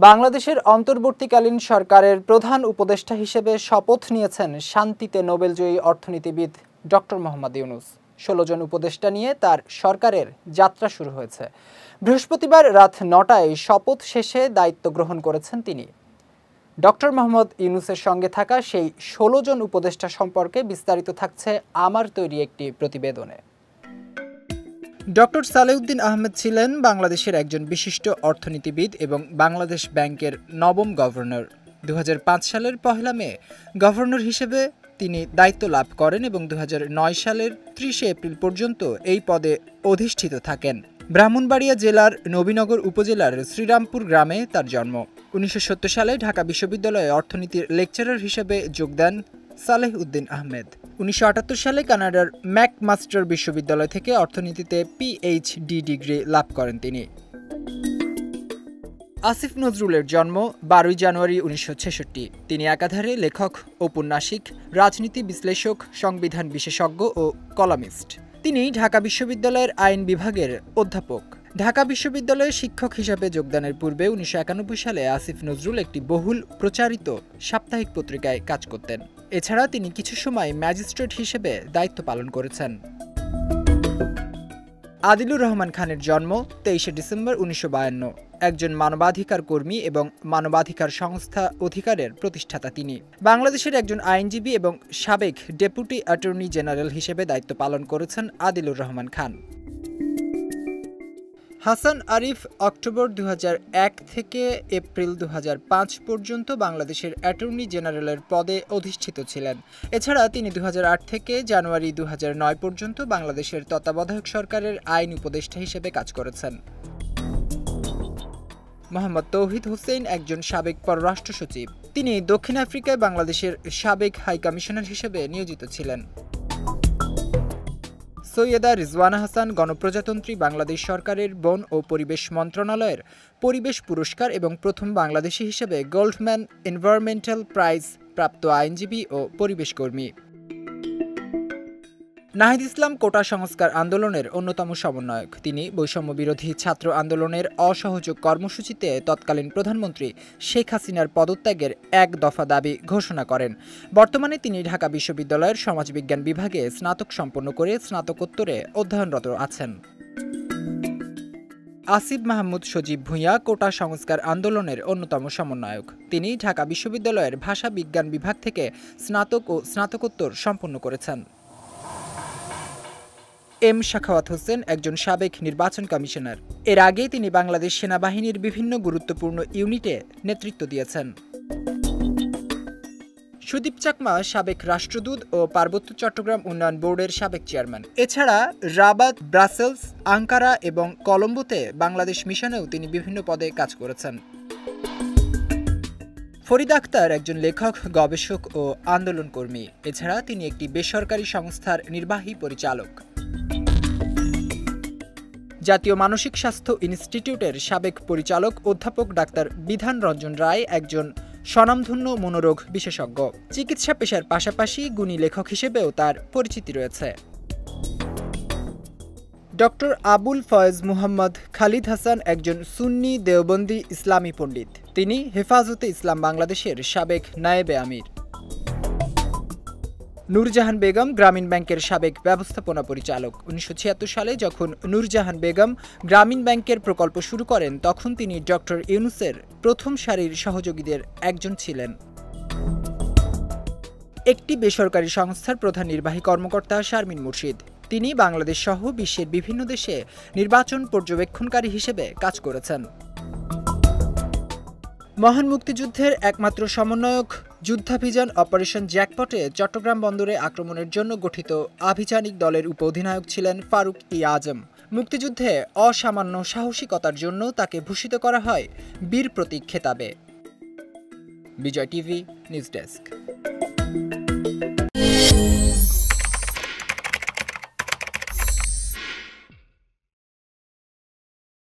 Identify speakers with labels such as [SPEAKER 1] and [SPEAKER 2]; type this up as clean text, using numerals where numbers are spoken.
[SPEAKER 1] বাংলাদেশের অন্তর্বর্তীকালীন সরকারের প্রধান উপদেষ্টা হিসেবে শপথ নিয়েছেন শান্তিতে নোবেলজয়ী অর্থনীতিবিদ ডক্টর মোহাম্মদ ইউনূস। ১৬ জন উপদেষ্টা নিয়ে তার সরকারের যাত্রা শুরু হয়েছে। বৃহস্পতিবার রাত ৯টায় শপথ শেষে দায়িত্ব গ্রহণ করেছেন তিনি। ডক্টর মোহাম্মদ ইউনূসের সঙ্গে থাকা সেই ১৬ জন উপদেষ্টা সম্পর্কে বিস্তারিত থাকছে আমার তৈরি একটি প্রতিবেদনে। ডক্টর সালেউদ্দিন আহমেদ ছিলেন বাংলাদেশের একজন বিশিষ্ট অর্থনীতিবিদ এবং বাংলাদেশ ব্যাংকের নবম গভর্নর। ২০০৫ সালের ১ মে গভর্নর হিসেবে তিনি দায়িত্ব লাভ করেন এবং ২০০৯ সালের ৩০ এপ্রিল পর্যন্ত এই পদে অধিষ্ঠিত থাকেন। ব্রাহ্মণবাড়িয়া জেলার নবীনগর উপজেলার শ্রীরামপুর গ্রামে তার জন্ম। ১৯৭০ সালে ঢাকা বিশ্ববিদ্যালয়ে অর্থনীতির লেকচারার হিসেবে যোগ দেন সালেহ উদ্দিন আহমেদ। ১৯৭৮ সালে কানাডার ম্যাকমাস্টার বিশ্ববিদ্যালয় থেকে অর্থনীতিতে পিএইচডি ডিগ্রি লাভ করেন তিনি। আসিফ নজরুলের জন্ম ১২ জানুয়ারি ১৯৬৬। তিনি একাধারে লেখক, ঔপন্যাসিক, রাজনীতি বিশ্লেষক, সংবিধান বিশেষজ্ঞ ও কলামিস্ট। তিনি ঢাকা বিশ্ববিদ্যালয়ের আইন বিভাগের অধ্যাপক। ঢাকা বিশ্ববিদ্যালয়ে শিক্ষক হিসাবে যোগদানের পূর্বে ১৯৯১ সালে আসিফ নজরুল একটি বহুল প্রচারিত সাপ্তাহিক পত্রিকায় কাজ করতেন। এছাড়া তিনি কিছু সময় ম্যাজিস্ট্রেট হিসেবে দায়িত্ব পালন করেছেন। আদিলুর রহমান খানের জন্ম ২৩ ডিসেম্বর ১৯৫২। একজন মানবাধিকার কর্মী এবং মানবাধিকার সংস্থা অধিকারের প্রতিষ্ঠাতা তিনি। বাংলাদেশের একজন আইনজীবী এবং সাবেক ডেপুটি অ্যাটর্নি জেনারেল হিসেবে দায়িত্ব পালন করেছেন আদিলুর রহমান খান। হাসান আরিফ অক্টোবর ২০০১ থেকে এপ্রিল ২০০৫ পর্যন্ত বাংলাদেশের অ্যাটর্নি জেনারেলের পদে অধিষ্ঠিত ছিলেন। এছাড়া তিনি ২০০৮ থেকে জানুয়ারি ২০০৯ পর্যন্ত বাংলাদেশের তত্ত্বাবধায়ক সরকারের আইন উপদেষ্টা হিসেবে কাজ করেছেন। মোহাম্মদ তৌহিদ হোসেন একজন সাবেক পররাষ্ট্র সচিব। তিনি দক্ষিণ আফ্রিকায় বাংলাদেশের সাবেক হাইকমিশনার হিসেবে নিয়োজিত ছিলেন। সৈয়দা রিজওয়ানা হাসান গণপ্রজাতন্ত্রী বাংলাদেশ সরকারের বন ও পরিবেশ মন্ত্রণালয়ের পরিবেশ পুরস্কার এবং প্রথম বাংলাদেশি হিসেবে গোল্ডম্যান এনভায়রনমেন্টাল প্রাইজ প্রাপ্ত আইনজীবী ও পরিবেশ কর্মী। নাহিদ ইসলাম কোটা সংস্কার আন্দোলনের অন্যতম সমন্বয়ক। তিনি বৈষম্য বিরোধী ছাত্র আন্দোলনের অসহযোগ কর্মসূচিতে তৎকালীন প্রধানমন্ত্রী শেখ হাসিনার পদত্যাগের এক দফা দাবি ঘোষণা করেন। বর্তমানে তিনি ঢাকা বিশ্ববিদ্যালয়ের সমাজবিজ্ঞান বিভাগে স্নাতক সম্পন্ন করে স্নাতকোত্তরে অধ্যয়নরত আছেন। আসিফ মাহমুদ সজীব ভূঁইয়া কোটা সংস্কার আন্দোলনের অন্যতম সমন্বয়ক। তিনি ঢাকা বিশ্ববিদ্যালয়ের ভাষা বিজ্ঞান বিভাগ থেকে স্নাতক ও স্নাতকোত্তর সম্পন্ন করেছেন। এম শাখাওয়াত হোসেন একজন সাবেক নির্বাচন কমিশনার। এর আগে তিনি বাংলাদেশ সেনাবাহিনীর বিভিন্ন গুরুত্বপূর্ণ ইউনিটে নেতৃত্ব দিয়েছেন। সুদীপ চাকমা সাবেক রাষ্ট্রদূত ও পার্বত্য চট্টগ্রাম উন্নয়ন বোর্ডের সাবেক চেয়ারম্যান। এছাড়া রাবাত, ব্রাসেলস, আঙ্কারা এবং কলম্বোতে বাংলাদেশ মিশনেও তিনি বিভিন্ন পদে কাজ করেছেন। ফরিদ আক্তার একজন লেখক, গবেষক ও আন্দোলন কর্মী। এছাড়া তিনি একটি বেসরকারি সংস্থার নির্বাহী পরিচালক। জাতীয় মানসিক স্বাস্থ্য ইনস্টিটিউটের সাবেক পরিচালক অধ্যাপক ডাক্তার বিধান রঞ্জন রায় একজন স্বনামধন্য মনোরোগ বিশেষজ্ঞ। চিকিৎসা পেশার পাশাপাশি গুণী লেখক হিসেবেও তার পরিচিতি রয়েছে। ডক্টর আবুল ফয়েজ মুহাম্মদ খালিদ হাসান একজন সুন্নি দেওবন্দি ইসলামী পণ্ডিত। তিনি হেফাজতে ইসলাম বাংলাদেশের সাবেক নায়েবে আমির। নূরজাহান বেগম গ্রামীণ ব্যাংকের সাবেক ব্যবস্থাপনা পরিচালক। ১৯৭৬ সালে যখন নূরজাহান বেগম গ্রামীণ ব্যাংকের প্রকল্প শুরু করেন তখন তিনি ডক্টর ইউনূসের প্রথম সারির সহযোগীদের একজন ছিলেন। একটি বেসরকারি সংস্থার প্রধান নির্বাহী কর্মকর্তা শারমিন মুর্শিদ। তিনি বাংলাদেশ সহ বিশ্বের বিভিন্ন দেশে নির্বাচন পর্যবেক্ষণকারী হিসেবে কাজ করেছেন। মহান মুক্তিযুদ্ধের একমাত্র সমন্বয়ক যুদ্ধাভিযান অপারেশন জ্যাকপটে চট্টগ্রাম বন্দরে আক্রমণের জন্য গঠিত আভিযানিক দলের উপ-অধিনায়ক ছিলেন ফারুক ই আজম। মুক্তিযুদ্ধে অসামান্য সাহসিকতার জন্য তাকে ভূষিত করা হয় বীর প্রতীক খেতাবে। বিজয় টিভি নিউজ ডেস্ক।